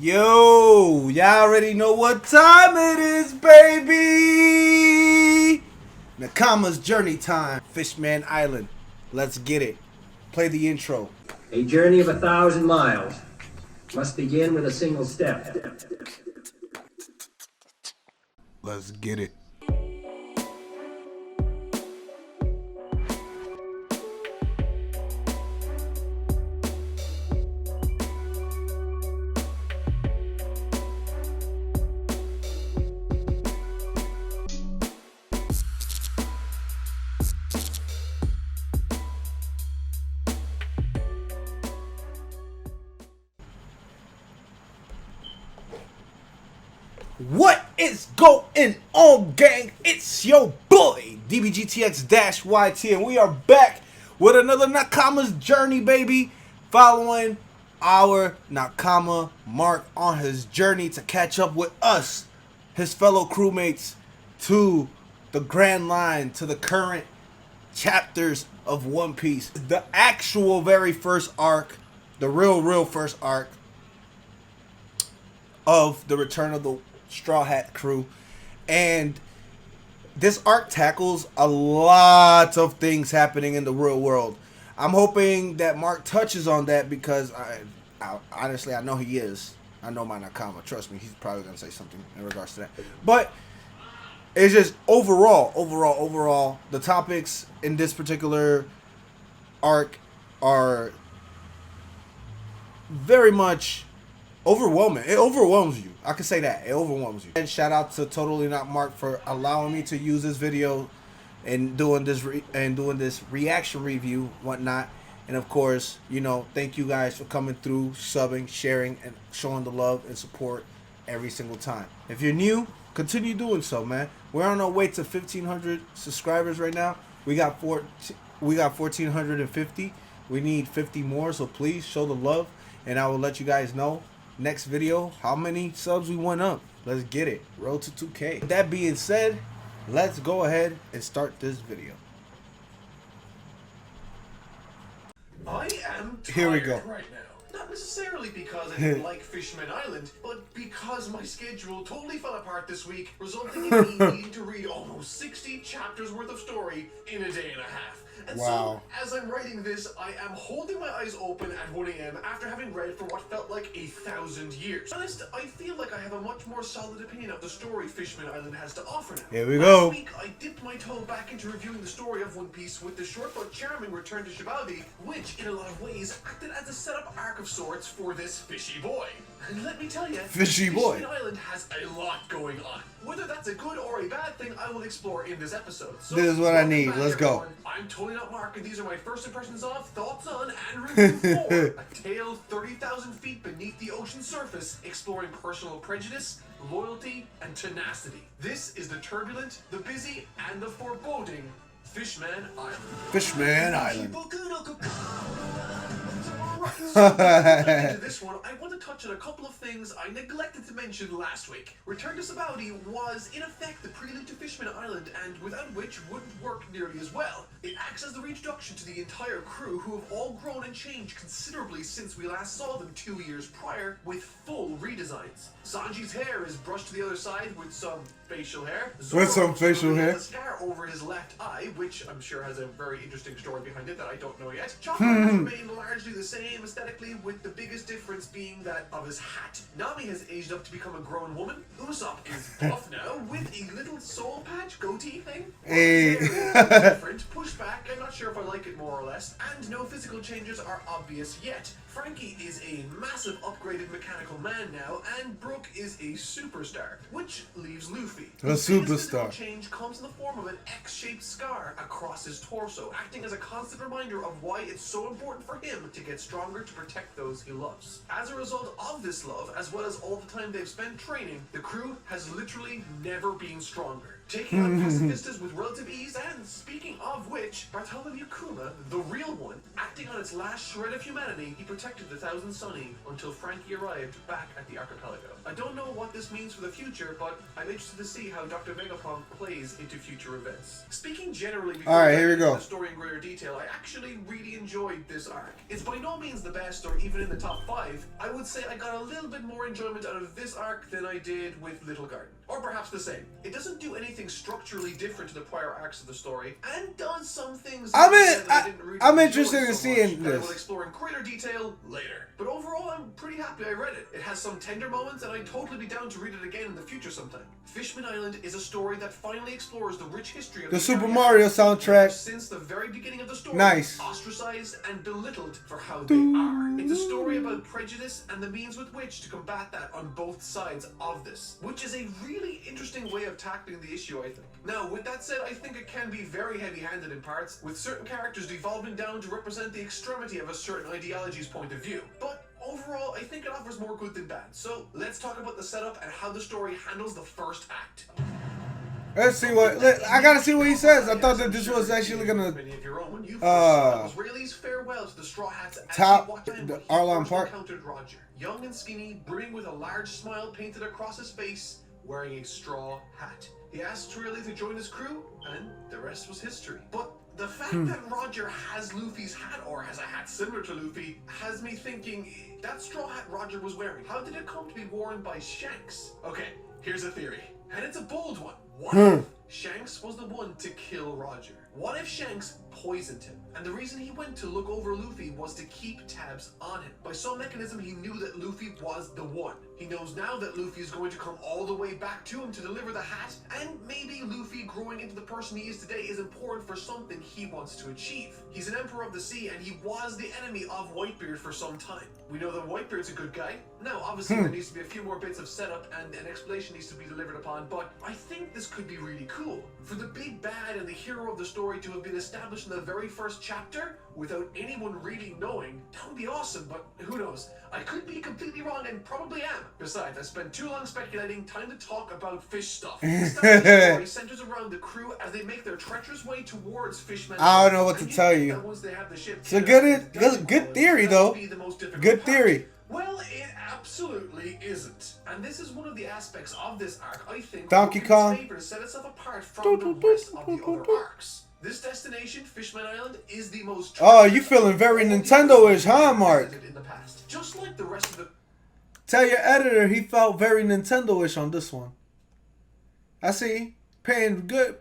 Yo, y'all already know what time it is, baby. Nakama's journey time. Fishman Island. Let's get it. Play the intro. A journey of 1,000 miles must begin with a single step. Let's get it. What is going on, gang? It's your boy, DBGTX-YT, and we are back with another Nakama's journey, baby. Following our Nakama Mark on his journey to catch up with us, his fellow crewmates, to the Grand Line, to the current chapters of One Piece. The actual very first arc, the real first arc of the Return of the Straw Hat Crew. And this arc tackles a lot of things happening in the real world. I'm hoping that Mark touches on that because I honestly, I know he is. I know my Nakama. Trust me, he's probably going to say something in regards to that. But it's just overall, the topics in this particular arc are very much overwhelming. It overwhelms you. I can say that. It overwhelms you. And shout out to Totally Not Mark for allowing me to use this video and doing this reaction review, whatnot. And of course, you know, thank you guys for coming through, subbing, sharing, and showing the love and support every single time. If you're new, continue doing so, man. We're on our way to 1,500 subscribers right now. We got 1,450. We need 50 more, so please show the love, and I will let you guys know next video how many subs we went up. Let's get it. Road to 2K. With that being said, let's go ahead and start this video. I am tired Here we go. right now. Not necessarily because I didn't like Fishman Island, but because my schedule totally fell apart this week, resulting in me needing to read almost 60 chapters worth of story in a day and a half. And wow. So, as I'm writing this, I am holding my eyes open at 1 a.m. after having read for what felt like 1,000 years. Honest, I feel like I have a much more solid opinion of the story Fishman Island has to offer now. Here we go. Last week, I dipped my toe back into reviewing the story of One Piece with the short but charming return to Shibaldi, which, in a lot of ways, acted as a setup arc of sorts for this fishy boy. And let me tell you, Fishy boy. Fishman Island has a lot going on. Whether that's a good or a bad thing, I will explore in this episode. So, this is what I need. back, Let's go. everyone. I'm Totally Not Mark, and these are my first impressions of, thoughts on, and review for A Tale 30,000 Feet Beneath the Ocean's Surface, exploring personal prejudice, loyalty, and tenacity. This is the turbulent, the busy, and the foreboding Fishman Island. Fishman Island. So, into this one, I want to touch on a couple of things I neglected to mention last week. Return to Sabaody was, in effect, the prelude to Fishman Island, and without which wouldn't work nearly as well. It acts as the reintroduction to the entire crew, who have all grown and changed considerably since we last saw them 2 years prior, with full redesigns. Sanji's hair is brushed to the other side with some facial hair. With some facial hair. A scar over his left eye, which I'm sure has a very interesting story behind it that I don't know yet. Chopper has remained largely the same aesthetically, with the biggest difference being that of his hat. Nami has aged up to become a grown woman. Usopp is buff now, with a little soul patch goatee thing. Hey. Different, pushed back, I'm not sure if I like it more or less, and no physical changes are obvious yet. Frankie is a massive upgraded mechanical man now, and Brook is a superstar, which leaves Luffy. A superstar. The change comes in the form of an X-shaped scar across his torso, acting as a constant reminder of why it's so important for him to get stronger to protect those he loves. As a result of this love, as well as all the time they've spent training, the crew has literally never been stronger. taking on pacifistas with relative ease, and speaking of which, Bartholomew Kuma, the real one, acting on its last shred of humanity, he protected the Thousand Sunny until Frankie arrived back at the archipelago. I don't know what this means for the future, but I'm interested to see how Dr. Vegapunk plays into future events. Speaking generally before all right, here we go. the story in greater detail, I actually really enjoyed this arc. It's by no means the best or even in the top 5. I would say I got a little bit more enjoyment out of this arc than I did with Little Garden. Or perhaps the same. It doesn't do anything structurally different to the prior arcs of the story, and does some things I'm I'm interested in seeing this. We'll explore in greater detail later. But overall, I'm pretty happy I read it. It has some tender moments, and I'd totally be down to read it again in the future sometime. Fishman Island is a story that finally explores the rich history of The Super Mario soundtrack. Since the very beginning of the story, nice. Ostracized and belittled for how they are. It's a story about prejudice and the means with which to combat that on both sides of this, which is a really interesting way of tackling the issue, I think. Now, with that said, I think it can be very heavy-handed in parts, with certain characters devolving down to represent the extremity of a certain ideology's point of view. But overall, I think it offers more good than bad. So, let's talk about the setup and how the story handles the first act. Let's see what I gotta see what he says. I thought that this was actually gonna Rayleigh's farewell to the Straw Hats top the Arlon Park. Encountered Roger, young and skinny, brimming with a large smile painted across his face, wearing a straw hat. He asked Rayleigh to join his crew, and the rest was history. But the fact that Roger has Luffy's hat, or has a hat similar to Luffy, has me thinking, that straw hat Roger was wearing, how did it come to be worn by Shanks? Okay, here's a theory, and it's a bold one. What if Shanks was the one to kill Roger? What if Shanks poisoned him? And the reason he went to look over Luffy was to keep tabs on him. By some mechanism, he knew that Luffy was the one. He knows now that Luffy is going to come all the way back to him to deliver the hat, and maybe Luffy growing into the person he is today is important for something he wants to achieve. He's an Emperor of the Sea, and he was the enemy of Whitebeard for some time. We know that Whitebeard's a good guy. Now, obviously, there needs to be a few more bits of setup, and an explanation needs to be delivered upon, but I think this could be really cool. For the big bad and the hero of the story to have been established in the very first chapter, without anyone really knowing, that would be awesome, but who knows? I could be completely wrong and probably am. Besides, I spent too long speculating, time to talk about fish stuff. The story centers around the crew as they make their treacherous way towards Fishman. I don't know what to tell you. Once they have the ship, It's a good theory though. Good theory. Well, it absolutely isn't. And this is one of the aspects of this arc, I think, Donkey Kong. to set itself apart from the rest of the other arcs. This destination, Fishman Island, is the most... Oh, you feeling very Nintendo-ish, huh, Mark? In the past. Just like the rest of the... Tell your editor he felt very Nintendo-ish on this one. I see. Paying the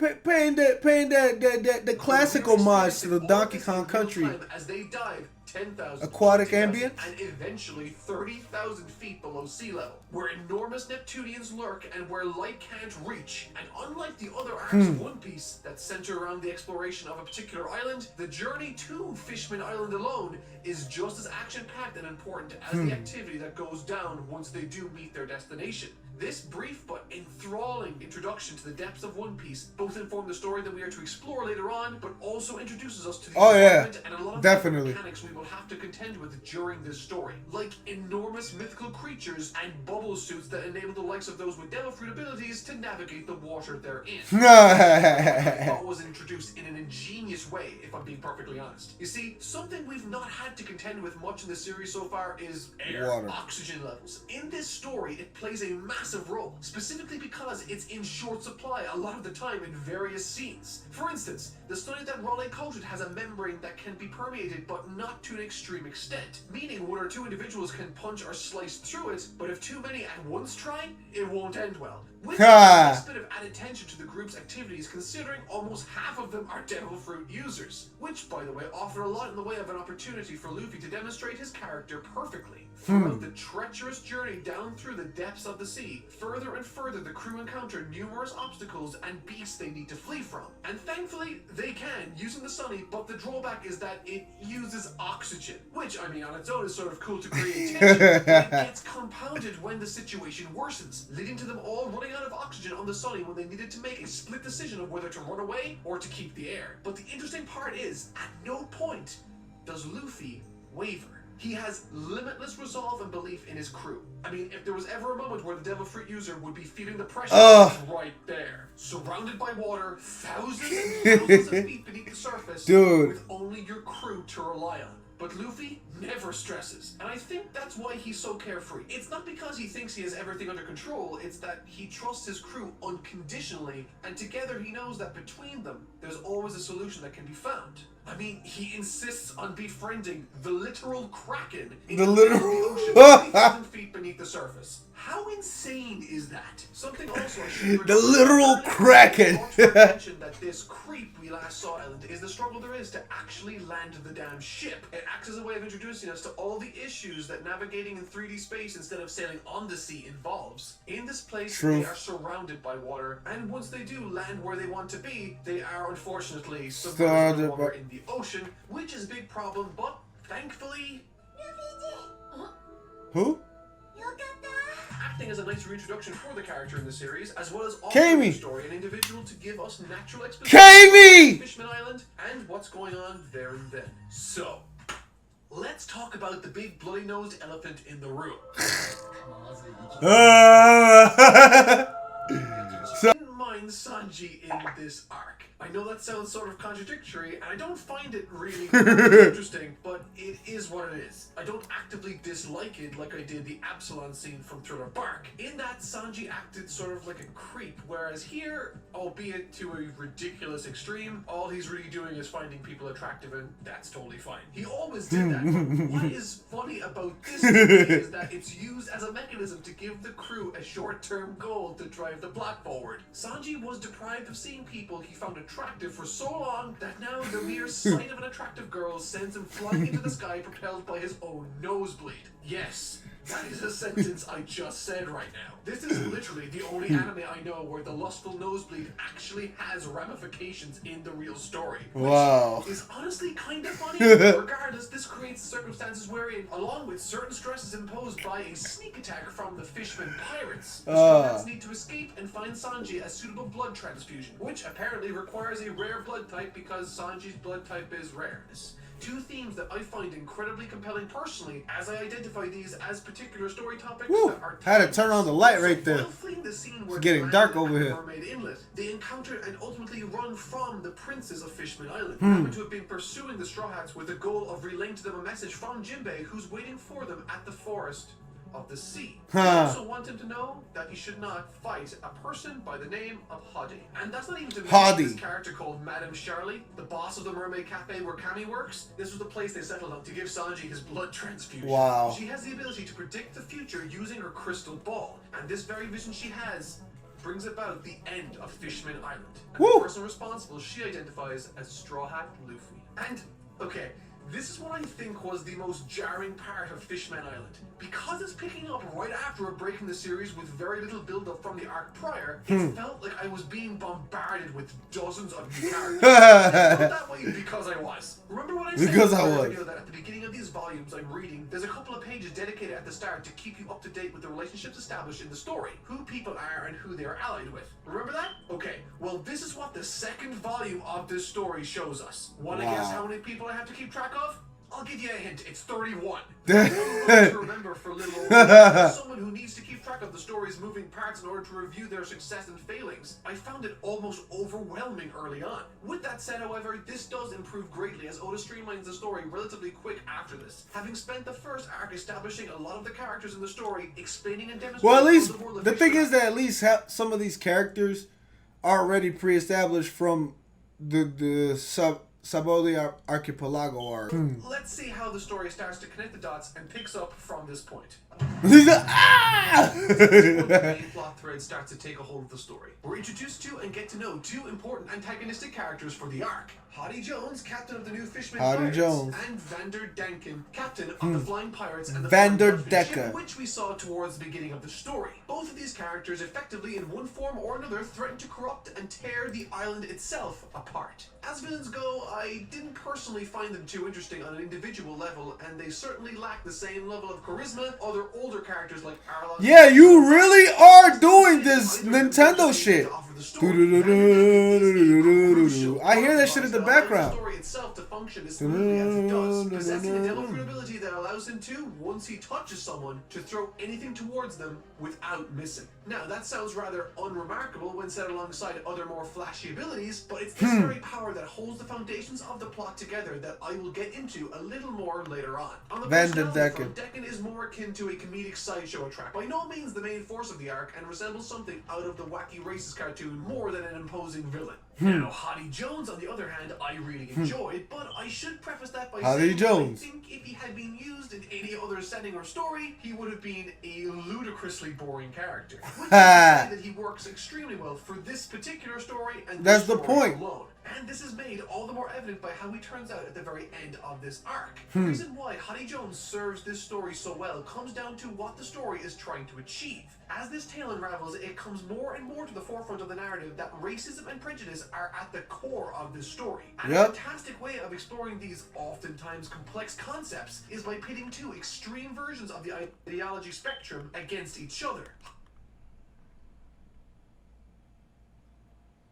classical mods to the Donkey Kong Country. As they dive 10,000 aquatic ambient and eventually 30,000 feet below sea level, where enormous Neptunians lurk and where light can't reach. And unlike the other arcs of One Piece that center around the exploration of a particular island, the journey to Fishman Island alone is just as action-packed and important as the activity that goes down once they do meet their destination. This brief but enthralling introduction to the depths of One Piece both inform the story that we are to explore later on, but also introduces us to the environment and a lot of definitely mechanics we will have to contend with during this story, like enormous mythical creatures and bubble suits that enable the likes of those with devil fruit abilities to navigate the water they're in. I thought was introduced in an ingenious way, if I'm being perfectly honest. You see, something we've not had to contend with much in the series so far is air, oxygen levels. In this story, it plays a massive role, specifically because it's in short supply a lot of the time in various scenes. For instance, the study that Raleigh coated has a membrane that can be permeated but not to an extreme extent, meaning one or two individuals can punch or slice through it, but if too many at once try, it won't end well. Which is a nice bit of added tension to the group's activities, considering almost half of them are devil fruit users, which, by the way, offer a lot in the way of an opportunity for Luffy to demonstrate his character perfectly. Throughout the treacherous journey down through the depths of the sea, further and further the crew encounter numerous obstacles and beasts they need to flee from. And thankfully, they can, using the Sunny, but the drawback is that it uses oxygen, which, I mean, on its own is sort of cool to create tension, but it gets compounded when the situation worsens, leading to them all running out of oxygen on the Sunny when they needed to make a split decision of whether to run away or to keep the air. But the interesting part is, at no point does Luffy waver. He has limitless resolve and belief in his crew. I mean, if there was ever a moment where the Devil Fruit user would be feeling the pressure, it's right there. Surrounded by water, thousands and thousands of feet beneath the surface, dude, with only your crew to rely on. But Luffy never stresses, and I think that's why he's so carefree. It's not because he thinks he has everything under control, it's that he trusts his crew unconditionally, and together he knows that between them, there's always a solution that can be found. I mean, he insists on befriending the literal Kraken in the ocean 3,000 feet beneath the surface. How insane is that? Something also I should the literal Kraken. mention that this creep we last saw Island is the struggle there is to actually land the damn ship. It acts as a way of introducing us to all the issues that navigating in 3D space instead of sailing on the sea involves. In this place, they are surrounded by water, and once they do land where they want to be, they are unfortunately submerged in water in the ocean, which is a big problem, but thankfully... Who? Acting as a nice reintroduction for the character in the series, as well as offering the story an individual to give us natural exposition of Fishman Island and what's going on there and then. So, let's talk about the big bloody-nosed elephant in the room. Didn't mind Sanji in this arc. I know that sounds sort of contradictory, and I don't find it really interesting, but it is what it is. I don't actively dislike it like I did the Absalon scene from Thriller Bark. In that, Sanji acted sort of like a creep, whereas here, albeit to a ridiculous extreme, all he's really doing is finding people attractive, and that's totally fine. He always did that. What is funny about this is that it's used as a mechanism to give the crew a short-term goal to drive the plot forward. Sanji was deprived of seeing people he found attractive for so long that now the mere sight of an attractive girl sends him flying into the sky propelled by his own nosebleed. Yes, that is a sentence I just said right now. This is literally the only anime I know where the lustful nosebleed actually has ramifications in the real story. Which is honestly kind of funny. Regardless, this creates circumstances wherein, along with certain stresses imposed by a sneak attack from the Fishman pirates, the Straw need to escape and find Sanji a suitable blood transfusion, which apparently requires a rare blood type because Sanji's blood type is rareness. Two themes that I find incredibly compelling personally, as I identify these as particular story topics that are had to turn on the light right there. The scene where it's getting dark over here. Mermaid Inlet, they encountered and ultimately run from the princes of Fishman Island, who happen to have been pursuing the Straw Hats with the goal of relaying to them a message from Jinbei, who's waiting for them at the forest of the sea. They also want him to know that he should not fight a person by the name of Hadi. And that's not even to mention this character called Madame Charlie, the boss of the Mermaid Cafe where Kami works. This was the place they settled on to give Sanji his blood transfusion. Wow. She has the ability to predict the future using her crystal ball, and this very vision she has brings about the end of Fishman Island. And the person responsible she identifies as Straw Hat Luffy. And, okay, this is what I think was the most jarring part of Fishman Island. Because it's picking up right after a break in the series with very little build-up from the arc prior, it felt like I was being bombarded with dozens of new characters. I felt that way because I was. Remember what I said that at the beginning of these volumes I'm reading, there's a couple of pages dedicated at the start to keep you up to date with the relationships established in the story, who people are and who they are allied with. Remember that? Okay, well this is what the second volume of this story shows us. Want to guess how many people I have to keep track of? I'll give you a hint. It's 31. To remember for a little over. Someone who needs to keep track of the story's moving parts in order to review their success and failings. I found it almost overwhelming early on. With that said, however, this does improve greatly as Oda streamlines the story relatively quick after this. Having spent the first arc establishing a lot of the characters in the story, explaining and demonstrating... Well, at least, the thing is that at least some of these characters are already pre-established from the Saboli Archipelago arc. Let's see how the story starts to connect the dots and picks up from this point. The main plot thread starts to take a hold of the story. We're introduced to and get to know two important antagonistic characters for the arc. Hadi Jones, captain of the new Fishman Pirates, and Vander Denken, captain of the Flying Pirates and the Vander ship, which we saw towards the beginning of the story. Both of these characters effectively, in one form or another, threaten to corrupt and tear the island itself apart. As villains go, I didn't personally find them too interesting on an individual level, and they certainly lack the same level of charisma other older characters like Arlong. Yeah, you really are doing this Nintendo shit. I hear that shit in the background. function as smoothly as he does, possessing a devil-fruit ability that allows him to, once he touches someone, to throw anything towards them without missing. Now, that sounds rather unremarkable when set alongside other more flashy abilities, but it's this very power that holds the foundations of the plot together that I will get into a little more later on. On the personality front, Decken is more akin to a comedic sideshow attract. By no means the main force of the arc, and resembles something out of the Wacky Races cartoon more than an imposing villain. Now, Hottie Jones, on the other hand, I really enjoyed, but I should preface that by saying I think if he had been used in any other setting or story, he would have been a ludicrously boring character. Which is to say that he works extremely well for this particular story and this story alone. And this is made all the more evident by how he turns out at the very end of this arc. The reason why Hottie Jones serves this story so well comes down to what the story is trying to achieve. As this tale unravels, it comes more and more to the forefront of the narrative that racism and prejudice are at the core of this story. And a fantastic way of exploring these oftentimes complex concepts is by pitting two extreme versions of the ideology spectrum against each other.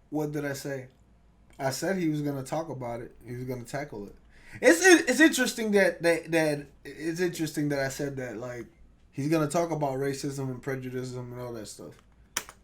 What did I say? I said he was gonna talk about it. He was gonna tackle it. It's interesting that it's interesting that I said that, like, he's gonna talk about racism and prejudice and all that stuff.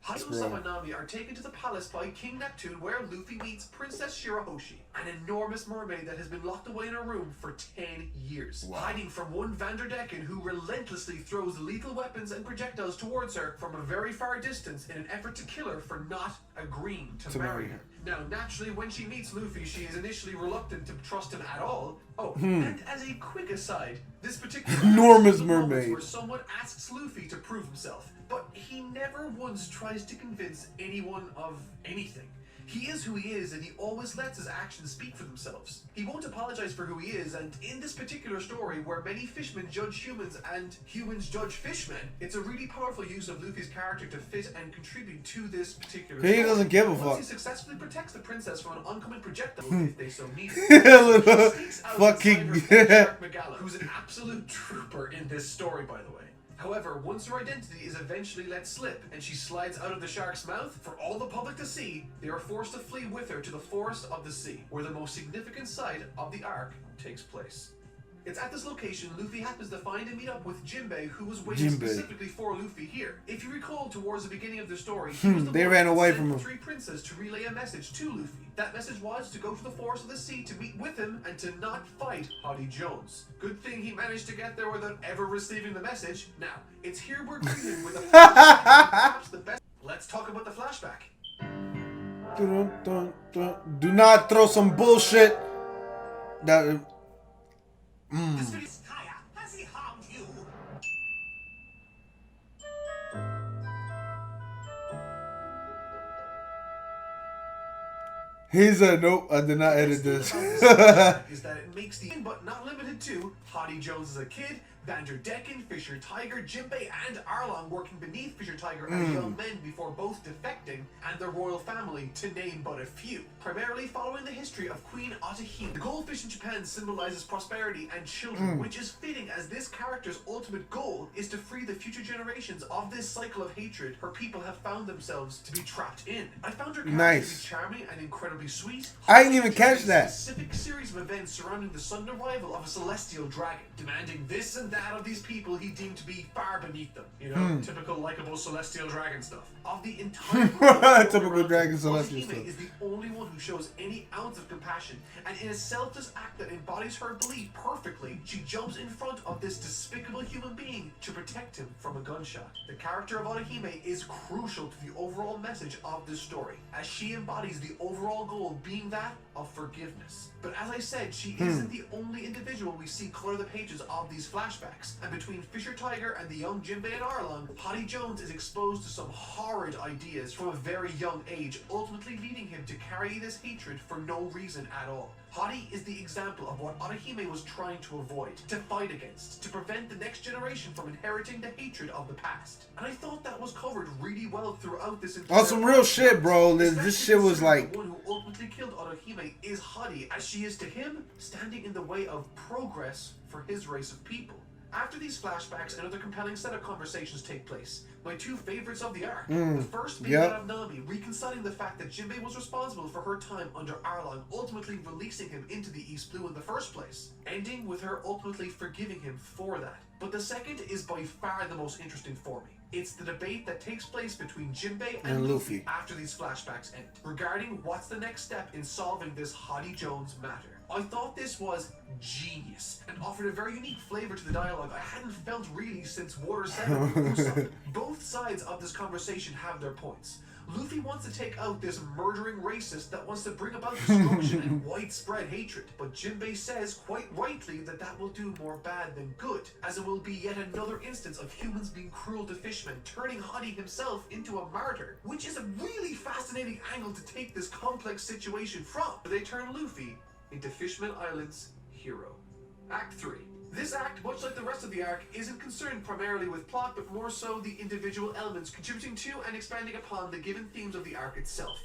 Haru and Samanami are taken to the palace by King Neptune, where Luffy meets Princess Shirahoshi, an enormous mermaid that has been locked away in her room for 10 years, hiding from one Vanderdecken who relentlessly throws lethal weapons and projectiles towards her from a very far distance in an effort to kill her for not agreeing to marry her. Now, naturally, when she meets Luffy, she is initially reluctant to trust him at all. Oh, and as a quick aside, this particular enormous mermaid where someone asks Luffy to prove himself, but he never once tries to convince anyone of anything. He is who he is, and he always lets his actions speak for themselves. He won't apologize for who he is, and in this particular story, where many fishmen judge humans and humans judge fishmen, it's a really powerful use of Luffy's character to fit and contribute to this particular story. He doesn't give a fuck. Once he successfully protects the princess from an oncoming projectile, if they so need it. Fucking Shark Megala, who's an absolute trooper in this story, by the way. However, once her identity is eventually let slip and she slides out of the shark's mouth for all the public to see, they are forced to flee with her to the Forest of the Sea, where the most significant side of the arc takes place. It's at this location Luffy happens to find and meet up with Jinbei, who was waiting specifically for Luffy here. If you recall, towards the beginning of the story, he was the they one ran that away sent from the him. three princes to relay a message to Luffy. That message was to go to the Forest of the Sea to meet with him and to not fight Hottie Jones. Good thing he managed to get there without ever receiving the message. Now, it's here we're greeted with a perhaps the best. Let's talk about the flashback. Do not throw some bullshit. That. This video has he harmed you? He said, nope, I did not edit this. Is that it makes the, but not limited to, Hottie Jones as a kid, Vanderdecken, Fisher Tiger, Jinbei, and Arlong working beneath Fisher Tiger as young men before both defecting, and their royal family, to name but a few. Primarily following the history of Queen Otahime. The goldfish in Japan symbolizes prosperity and children, which is fitting as this character's ultimate goal is to free the future generations of this cycle of hatred her people have found themselves to be trapped in. I found her character to be charming and incredibly sweet. I didn't even catch that. A specific series of events surrounding the sudden arrival of a celestial dragon, demanding this and that of these people he deemed to be far beneath them. You know, typical likable celestial dragon stuff. Of the entire typical dragon celestial stuff. Is the only one who shows any ounce of compassion, and in a selfless act that embodies her belief perfectly, she jumps in front of this despicable human being to protect him from a gunshot. The character of Otahime is crucial to the overall message of this story, as she embodies the overall goal being that of forgiveness. But as I said, she isn't the only individual we see color the pages of these flashbacks, and between Fisher Tiger and the young Jinbei and Arlong, Hottie Jones is exposed to some horrid ideas from a very young age, ultimately leading him to carry this hatred for no reason at all. Hottie is the example of what Otahime was trying to avoid, to fight against, to prevent the next generation from inheriting the hatred of the past. And I thought that was covered really well throughout this entire On some real shit, bro. This shit was like... The one who ultimately killed Otahime is Hottie, as she is to him, standing in the way of progress for his race of people. After these flashbacks, another compelling set of conversations take place. My two favorites of the arc. The first being that of Nami, reconciling the fact that Jinbei was responsible for her time under Arlong, ultimately releasing him into the East Blue in the first place, ending with her ultimately forgiving him for that. But the second is by far the most interesting for me. It's the debate that takes place between Jinbei and Luffy after these flashbacks end, regarding what's the next step in solving this Hottie Jones matter. I thought this was genius and offered a very unique flavor to the dialogue I hadn't felt really since Water 7. Both sides of this conversation have their points. Luffy wants to take out this murdering racist that wants to bring about destruction and widespread hatred, but Jinbei says quite rightly that that will do more bad than good, as it will be yet another instance of humans being cruel to fishmen, turning Hottie himself into a martyr, which is a really fascinating angle to take this complex situation from. They turn Luffy into Fishman Island's hero. Act 3. This act, much like the rest of the arc, isn't concerned primarily with plot, but more so the individual elements contributing to and expanding upon the given themes of the arc itself.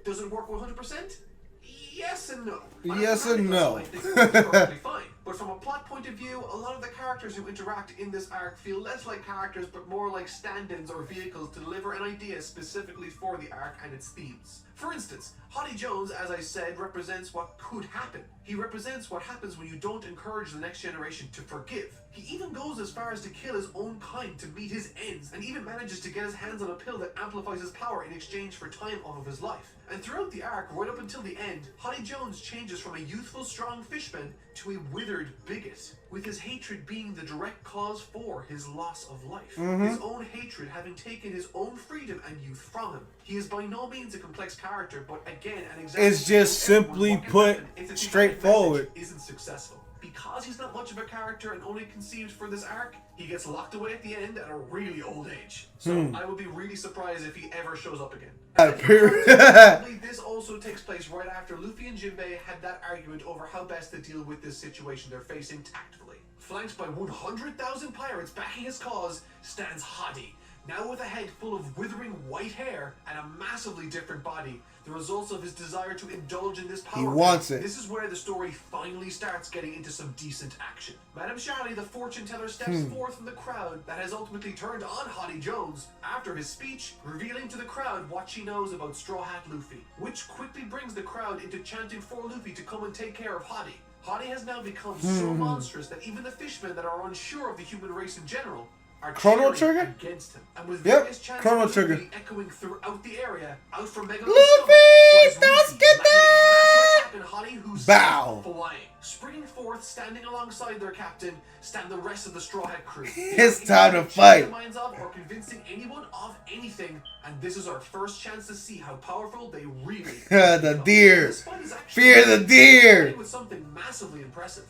Does it work 100%? Yes and no. Yes and no. It's perfectly fine. But from a plot point of view, a lot of the characters who interact in this arc feel less like characters, but more like stand-ins or vehicles to deliver an idea specifically for the arc and its themes. For instance, Hottie Jones, as I said, represents what could happen. He represents what happens when you don't encourage the next generation to forgive. He even goes as far as to kill his own kind to meet his ends, and even manages to get his hands on a pill that amplifies his power in exchange for time off of his life. And throughout the arc, right up until the end, Hottie Jones changes from a youthful, strong fishman to a withered bigot, with his hatred being the direct cause for his loss of life. His own hatred having taken his own freedom and youth from him. He is by no means a complex character, but again, an example. It's just simply put, straightforward. Isn't successful. Because he's not much of a character and only conceived for this arc, he gets locked away at the end at a really old age. So I would be really surprised if he ever shows up again. This also takes place right after Luffy and Jinbei had that argument over how best to deal with this situation they're facing tactfully. Flanked by 100,000 pirates backing his cause, stands Hottie, now with a head full of withering white hair and a massively different body, the results of his desire to indulge in this power. He wants it. This is where the story finally starts getting into some decent action. Madame Charlie, the fortune teller, steps forth from the crowd that has ultimately turned on Hottie Jones after his speech, revealing to the crowd what she knows about Straw Hat Luffy, which quickly brings the crowd into chanting for Luffy to come and take care of Hottie. Hottie has now become so monstrous that even the fishmen that are unsure of the human race in general are Chrono cheering Trigger? against him. And with various chants Chrono of Trigger. Luffy echoing throughout the area, out from Megalodon's Luffy, stomach, don't get that! and Hottie, who's Bow. flying. Springing forth, standing alongside their captain, stand the rest of the Straw Hat crew. It's time to fight. The minds of or convincing anyone of anything, and this is our first chance to see how powerful they really The deer. This fight is actually Fear the deer. with something massively impressive.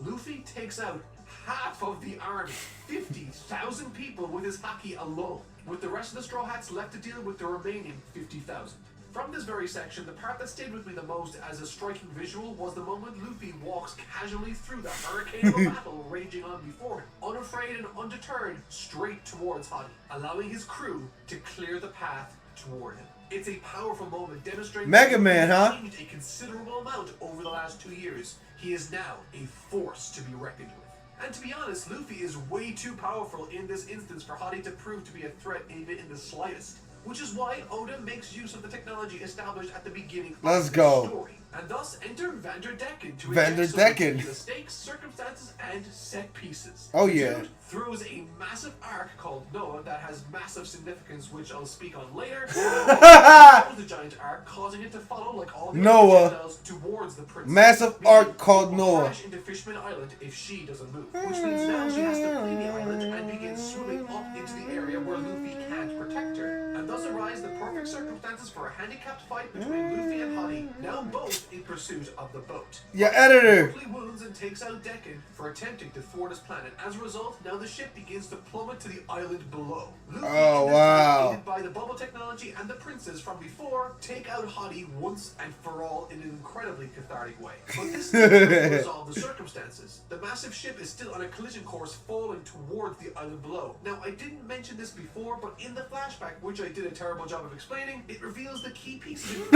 Luffy takes out half of the army, 50,000 people with his haki alone, with the rest of the Straw Hats left to deal with the remaining 50,000. From this very section, the part that stayed with me the most as a striking visual was the moment Luffy walks casually through the hurricane of a battle raging on before him, unafraid and undeterred, straight towards Hottie, allowing his crew to clear the path toward him. It's a powerful moment demonstrating Mega Man, huh? He's changed a considerable amount over the last 2 years. He is now a force to be reckoned with. And to be honest, Luffy is way too powerful in this instance for Hottie to prove to be a threat even in the slightest. Which is why Oda makes use of the technology established at the beginning of the story. And thus enter Vanderdecken to Vanderdecken. the stakes, circumstances, and set pieces. Oh, The yeah. dude throws a massive arc called Noah that has massive significance, which I'll speak on later. The giant arc, causing it to follow like all the Noah. other Gentiles towards the princess. Massive Meaning arc called she will Noah. crash into Fishman Island if she doesn't move. Which means now she has to flee the island and begin swimming up into the area where Luffy can't protect her. And thus arise the perfect circumstances for a handicapped fight between Luffy and Hottie, now both in pursuit of the boat. Your editor. Mortally wounds and takes out Decken for attempting to thwart his plan, and as a result, now the ship begins to plummet to the island below. Luffy, Oh, in this wow. fight, aided by the bubble technology and the princess from before, take out Hottie once and for all in an incredibly cathartic way. But this doesn't resolve the circumstances. The massive ship is still on a collision course falling towards the island below. Now, I didn't mention this before, but in the flashback, which I did a terrible job of explaining, it reveals the key pieces of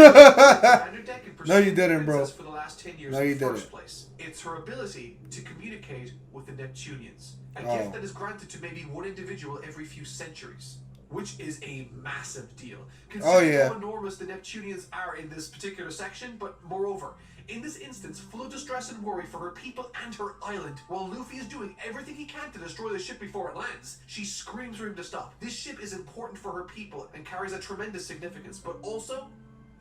and her deck in No, you pursuing didn't, the bro. princess for the last 10 years No, in you the didn't. first place. It's her ability to communicate with the Neptunians, a Oh. gift that is granted to maybe one individual every few centuries, which is a massive deal. Considering yeah. how enormous the Neptunians are in this particular section, but moreover, in this instance, full of distress and worry for her people and her island, while Luffy is doing everything he can to destroy the ship before it lands, she screams for him to stop. This ship is important for her people and carries a tremendous significance, but also,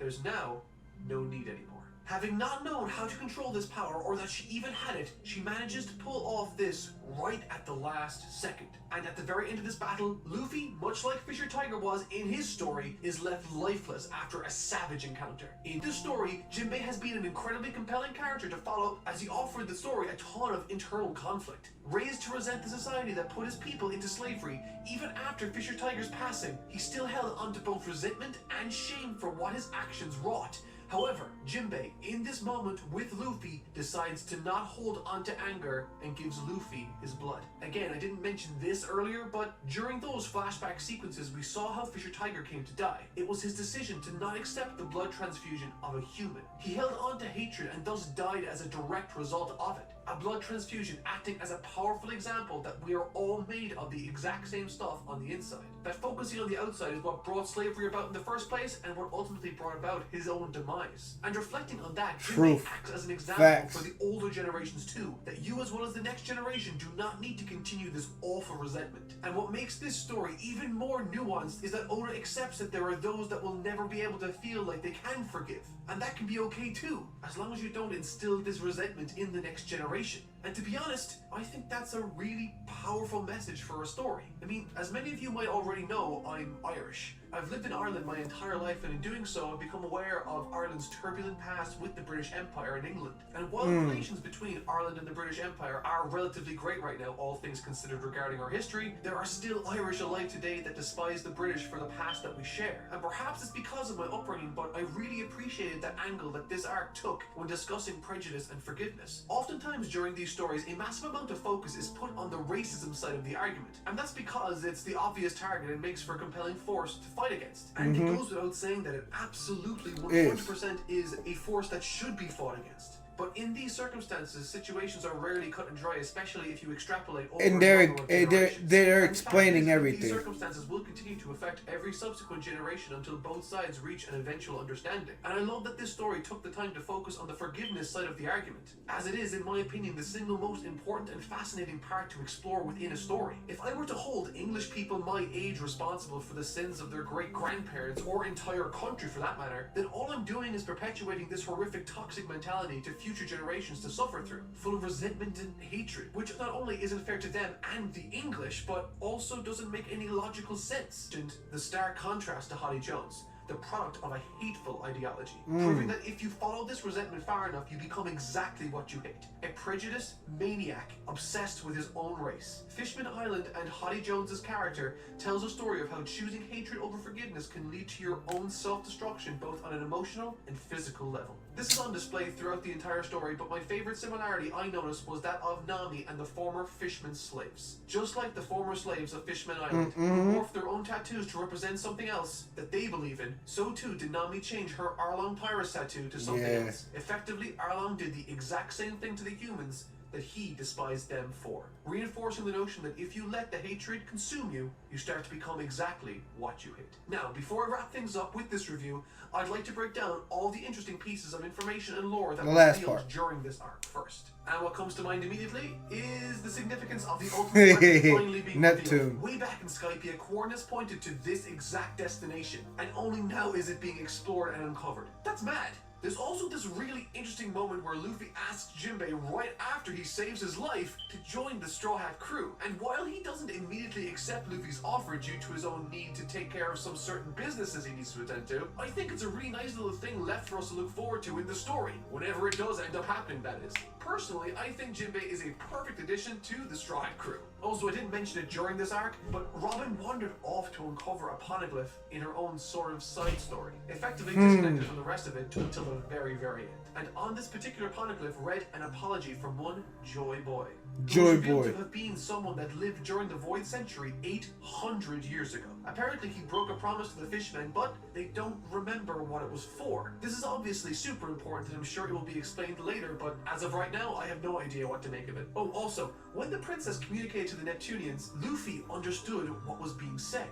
there's now no need anymore. Having not known how to control this power or that she even had it, she manages to pull off this right at the last second. And at the very end of this battle, Luffy, much like Fisher Tiger was in his story, is left lifeless after a savage encounter. In this story, Jinbei has been an incredibly compelling character to follow as he offered the story a ton of internal conflict. Raised to resent the society that put his people into slavery, even after Fisher Tiger's passing, he still held onto both resentment and shame for what his actions wrought. However, Jinbei, in this moment with Luffy, decides to not hold onto anger and gives Luffy his blood. Again, I didn't mention this earlier, but during those flashback sequences, we saw how Fisher Tiger came to die. It was his decision to not accept the blood transfusion of a human. He held on to hatred and thus died as a direct result of it. A blood transfusion acting as a powerful example that we are all made of the exact same stuff on the inside. That focusing on the outside is what brought slavery about in the first place and what ultimately brought about his own demise. And reflecting on that, Jinbei acts as an example for the older generations too, that you as well as the next generation do not need to continue this awful resentment. And what makes this story even more nuanced is that Oda accepts that there are those that will never be able to feel like they can forgive. And that can be okay too, as long as you don't instill this resentment in the next generation. And to be honest, I think that's a really powerful message for a story. I mean, as many of you might already know, I'm Irish. I've lived in Ireland my entire life, and in doing so, I've become aware of Ireland's turbulent past with the British Empire and England. And while relations between Ireland and the British Empire are relatively great right now, all things considered regarding our history, there are still Irish alive today that despise the British for the past that we share. And perhaps it's because of my upbringing, but I really appreciated that angle that this arc took when discussing prejudice and forgiveness. Oftentimes during these stories, a massive amount of focus is put on the racism side of the argument. And that's because it's the obvious target and makes for a compelling force to fight against. And it goes without saying that it absolutely 100% is a force that should be fought against. But in these circumstances, situations are rarely cut and dry, especially if you extrapolate over And they're explaining everything. These circumstances will continue to affect every subsequent generation until both sides reach an eventual understanding. And I love that this story took the time to focus on the forgiveness side of the argument, as it is, in my opinion, the single most important and fascinating part to explore within a story. If I were to hold English people my age responsible for the sins of their great-grandparents, or entire country for that matter, then all I'm doing is perpetuating this horrific toxic mentality to future generations to suffer through, full of resentment and hatred, which not only isn't fair to them and the English, but also doesn't make any logical sense. And the stark contrast to Holly Jones, the product of a hateful ideology, proving that if you follow this resentment far enough, you become exactly what you hate. A prejudiced maniac obsessed with his own race. Fishman Island and Holly Jones's character tells a story of how choosing hatred over forgiveness can lead to your own self-destruction, both on an emotional and physical level. This is on display throughout the entire story, but my favorite similarity I noticed was that of Nami and the former Fishman slaves. Just like the former slaves of Fishman Island, who morphed their own tattoos to represent something else that they believe in, so too did Nami change her Arlong Pirates tattoo to something else. Effectively, Arlong did the exact same thing to the humans that he despised them for, reinforcing the notion that if you let the hatred consume you, you start to become exactly what you hate. Now, before I wrap things up with this review, I'd like to break down all the interesting pieces of information and lore that were revealed during this arc first. And what comes to mind immediately is the significance of the ultimate weapon finally being revealed. Way back in Skypiea, coordinates pointed to this exact destination, and only now is it being explored and uncovered. That's mad. There's also this really interesting moment where Luffy asks Jinbei right after he saves his life to join the Straw Hat crew. And while he doesn't immediately accept Luffy's offer due to his own need to take care of some certain businesses he needs to attend to, I think it's a really nice little thing left for us to look forward to in the story, whenever it does end up happening, that is. Personally, I think Jinbei is a perfect addition to the Straw Hat crew. Also, I didn't mention it during this arc, but Robin wandered off to uncover a poneglyph in her own sort of side story, effectively disconnected from the rest of it until the very, very end. And on this particular poneglyph read an apology from one Joy Boy. Joy was revealed Boy. to have been someone that lived during the Void Century 800 years ago. Apparently he broke a promise to the fishmen, but they don't remember what it was for. This is obviously super important and I'm sure it will be explained later, but as of right now, I have no idea what to make of it. Oh, also, when the princess communicated to the Neptunians, Luffy understood what was being said.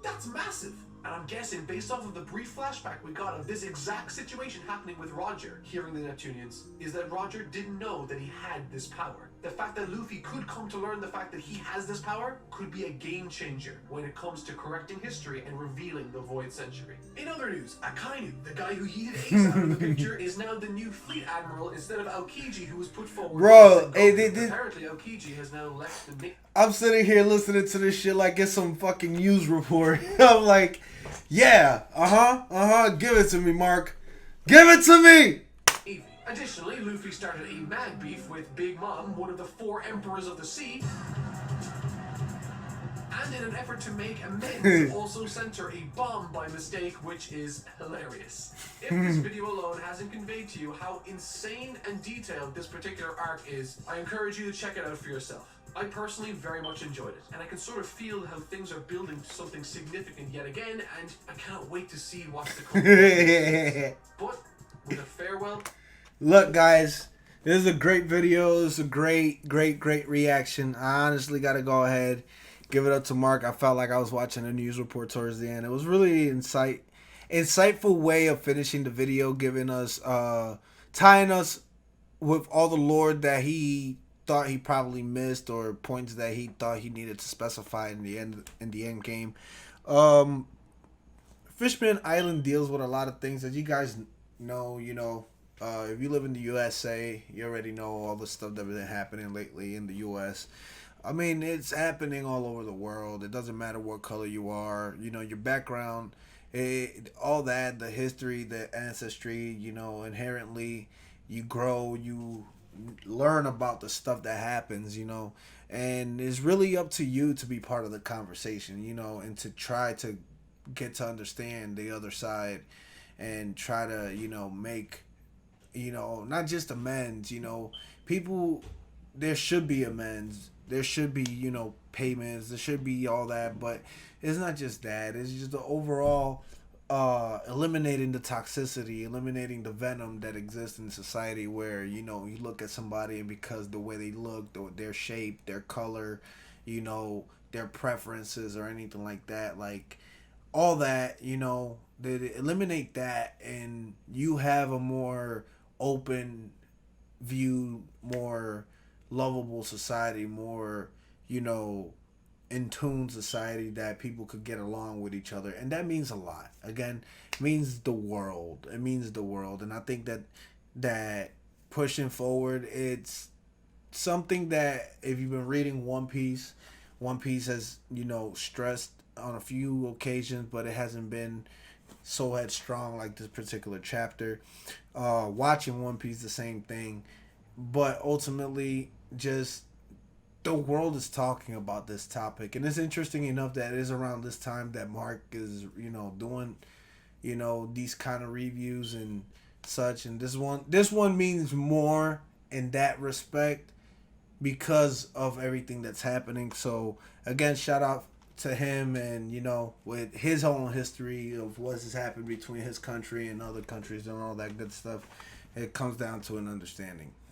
That's massive! And I'm guessing, based off of the brief flashback we got of this exact situation happening with Roger, hearing the Neptunians, is that Roger didn't know that he had this power. The fact that Luffy could come to learn the fact that he has this power could be a game changer when it comes to correcting history and revealing the Void Century. In other news, Akainu, the guy who yeeted Ace out of the picture, is now the new fleet admiral instead of Aokiji, who was put forward. Bro, apparently Aokiji has now left the... I'm sitting here listening to this shit like it's some fucking news report. I'm like, yeah, give it to me, Mark. Give it to me! Additionally, Luffy started a mad beef with Big Mom, one of the 4 emperors of the sea, and in an effort to make amends, also sent her a bomb by mistake, which is hilarious. If this video alone hasn't conveyed to you how insane and detailed this particular arc is, I encourage you to check it out for yourself. I personally very much enjoyed it, and I can sort of feel how things are building to something significant yet again, and I cannot wait to see what's to come. But with a farewell... Look, guys, this is a great video. It's a great reaction. I honestly got to go ahead, give it up to Mark. I felt like I was watching a news report towards the end. It was really insightful way of finishing the video, giving us, tying us with all the lore that he thought he probably missed, or points that he thought he needed to specify in the end game. Fishman Island deals with a lot of things that you guys know, if you live in the USA, you already know all the stuff that's been happening lately in the US. I mean, it's happening all over the world. It doesn't matter what color you are, your background, all that, the history, the ancestry, inherently you grow, you learn about the stuff that happens, and it's really up to you to be part of the conversation, and to try to get to understand the other side and try to, make, not just amends, people, there should be amends, there should be, payments, there should be all that, but it's not just that, it's just the overall eliminating the toxicity, eliminating the venom that exists in society, where, you look at somebody and because the way they look, their shape, their color, their preferences or anything like that, like all that, they eliminate that and you have a more open view, more lovable society, more, in tune society that people could get along with each other. And that means a lot. Again, it means the world. It means the world. And I think that pushing forward, it's something that if you've been reading One Piece has, stressed on a few occasions, but it hasn't been so headstrong like this particular chapter. Watching One Piece, the same thing, but ultimately just the world is talking about this topic, and it's interesting enough that it is around this time that Mark is doing these kind of reviews and such, and this one means more in that respect because of everything that's happening. So again, shout out to him, and with his own history of what has happened between his country and other countries and all that good stuff, it comes down to an understanding.